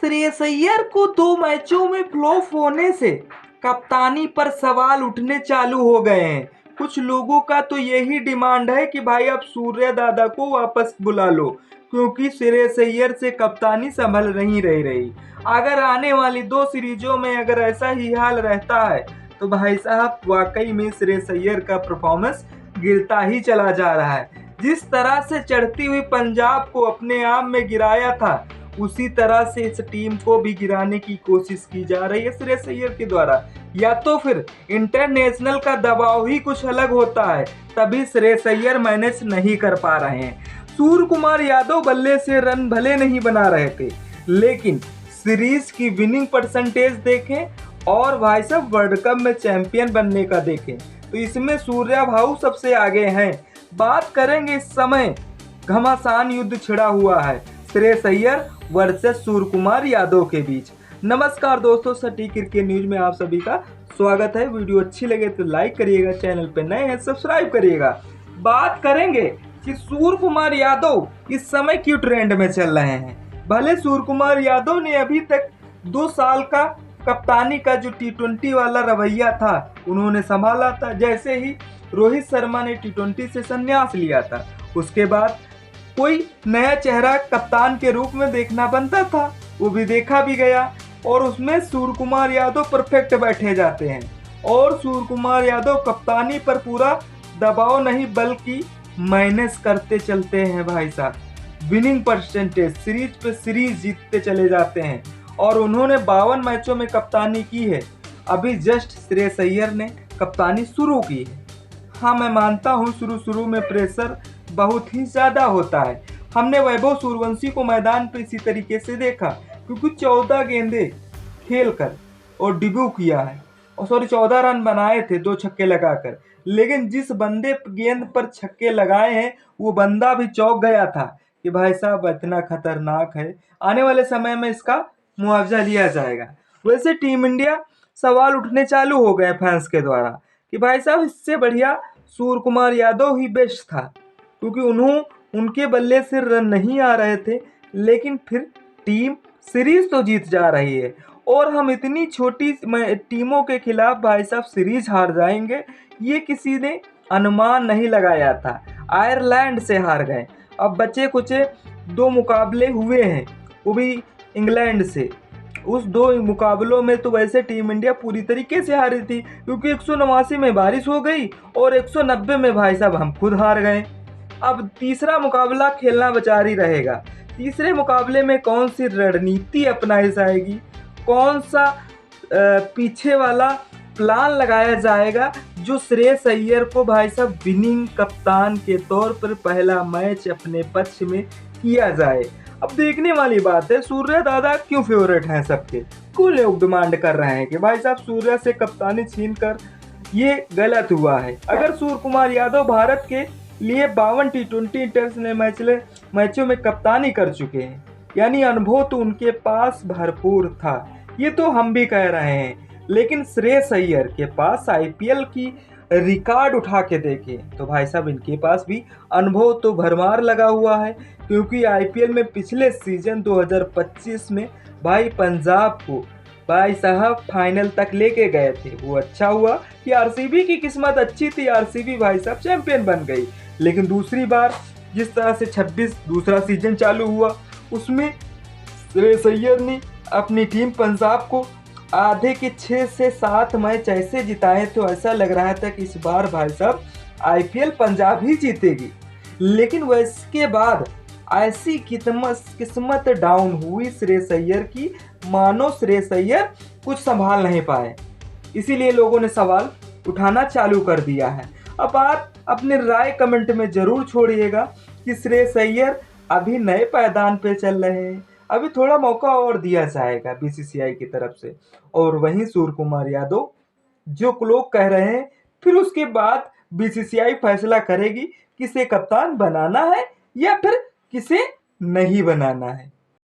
श्रेयस अय्यर को 2 मैचों में फ्लॉप होने से कप्तानी पर सवाल उठने चालू हो गए हैं। कुछ लोगों का तो यही डिमांड है कि भाई अब सूर्या दादा को वापस बुला लो, क्योंकि श्रेयस अय्यर से कप्तानी संभल नहीं रही। अगर आने वाली 2 सीरीजों में अगर ऐसा ही हाल रहता है तो भाई साहब वाकई में श्रेयस अय्यर का परफॉर्मेंस गिरता ही चला जा रहा है। जिस तरह से चढ़ती हुई पंजाब को अपने आप में गिराया था, उसी तरह से इस टीम को भी गिराने की कोशिश की जा रही है श्रेयस अय्यर के द्वारा। या तो फिर इंटरनेशनल का दबाव ही कुछ अलग होता है, तभी श्रेयस अय्यर मैनेज नहीं कर पा रहे हैं। सूर्य कुमार यादव बल्ले से रन भले नहीं बना रहे थे, लेकिन सीरीज की विनिंग परसेंटेज देखें और भाई साहब वर्ल्ड कप में चैंपियन बनने का देखें तो इसमें सूर्या भाऊ सबसे आगे हैं। बात करेंगे इस समय घमासान युद्ध छिड़ा हुआ है श्रेयस अय्यर वर्सेस सूर्य कुमार यादव के बीच। नमस्कार दोस्तों, सटीक क्रिकेट न्यूज में आप सभी का स्वागत है। वीडियो अच्छी लगे तो लाइक करिएगा, चैनल पे नए हैं सब्सक्राइब करिएगा। बात करेंगे कि सूर्य कुमार यादव इस समय क्यों ट्रेंड में चल रहे हैं। भले सूर्य कुमार यादव ने अभी तक 2 साल का कप्तानी का जो T20 वाला रवैया था उन्होंने संभाला था। जैसे ही रोहित शर्मा ने T20 से संन्यास लिया था, उसके बाद कोई नया चेहरा कप्तान के रूप में देखना बनता था, वो भी देखा भी गया और उसमें सूर्य कुमार यादव परफेक्ट बैठे जाते हैं। और सूर्य कुमार यादव कप्तानी पर पूरा दबाव नहीं बल्कि मैनेज करते चलते हैं भाई साहब। विनिंग परसेंटेज सीरीज पे सीरीज जीतते चले जाते हैं और उन्होंने 52 मैचों में कप्तानी की है। अभी जस्ट श्रेयस अय्यर ने कप्तानी शुरू की है। हाँ, मैं मानता हूँ शुरू में प्रेशर बहुत ही ज़्यादा होता है। हमने वैभव सूर्यवंशी को मैदान पे इसी तरीके से देखा, क्योंकि 14 गेंदे खेलकर और डेब्यू किया है और 14 रन बनाए थे 2 छक्के लगाकर। लेकिन जिस बंदे गेंद पर छक्के लगाए हैं वो बंदा भी चौंक गया था कि भाई साहब इतना खतरनाक है, आने वाले समय में इसका मुआवजा लिया जाएगा। वैसे टीम इंडिया सवाल उठने चालू हो गए फैंस के द्वारा कि भाई साहब इससे बढ़िया सूर्य कुमार यादव ही बेस्ट था, क्योंकि उनके बल्ले से रन नहीं आ रहे थे, लेकिन फिर टीम सीरीज तो जीत जा रही है। और हम इतनी छोटी टीमों के खिलाफ भाई साहब सीरीज हार जाएंगे, ये किसी ने अनुमान नहीं लगाया था। आयरलैंड से हार गए, अब बचे कुचे 2 मुकाबले हुए हैं, वो भी इंग्लैंड से। उस 2 मुकाबलों में तो वैसे टीम इंडिया पूरी तरीके से हारी थी, क्योंकि 189 में बारिश हो गई और 190 में भाई साहब हम खुद हार गए। अब तीसरा मुकाबला खेलना जारी रहेगा। तीसरे मुकाबले में कौन सी रणनीति अपनाई जाएगी, कौन सा पीछे वाला प्लान लगाया जाएगा जो श्रेयस अय्यर को भाई साहब विनिंग कप्तान के तौर पर पहला मैच अपने पक्ष में किया जाए। अब देखने वाली बात है सूर्या दादा क्यों फेवरेट हैं सबके। क्यों लोग डिमांड कर रहे हैं कि भाई साहब सूर्या से कप्तानी छीन कर, ये गलत हुआ है। अगर सूर्य कुमार यादव भारत के लिए 52 T20 इंटरनेशनल मैचों में कप्तानी कर चुके हैं, यानी अनुभव तो उनके पास भरपूर था, ये तो हम भी कह रहे हैं। लेकिन श्रेयस अय्यर के पास IPL की रिकॉर्ड उठा के देखें तो भाई साहब इनके पास भी अनुभव तो भरमार लगा हुआ है, क्योंकि IPL में पिछले सीजन 2025 में भाई पंजाब को भाई साहब फाइनल तक लेके गए थे। वो अच्छा हुआ कि RCB की किस्मत अच्छी थी, RCB भाई साहब चैंपियन बन गई। लेकिन दूसरी बार जिस तरह से 26 दूसरा सीजन चालू हुआ, उसमें श्रेयस अय्यर ने अपनी टीम पंजाब को आधे के 6 से 7 मैच ऐसे जिताए तो ऐसा लग रहा था कि इस बार भाई साहब IPL पंजाब ही जीतेगी। लेकिन वैसके बाद ऐसी किस्मत डाउन हुई श्रेयस अय्यर की, मानो श्रेयस अय्यर कुछ संभाल नहीं पाए। इसीलिए लोगों ने सवाल उठाना चालू कर दिया है। अब आप अपनी राय कमेंट में जरूर छोड़िएगा कि श्रेयस अय्यर अभी नए पायदान पे चल रहे हैं, अभी थोड़ा मौका और दिया जाएगा BCCI की तरफ से। और वहीं सूर्य कुमार यादव जो लोग कह रहे हैं, फिर उसके बाद BCCI फैसला करेगी किसे कप्तान बनाना है या फिर किसे नहीं बनाना है।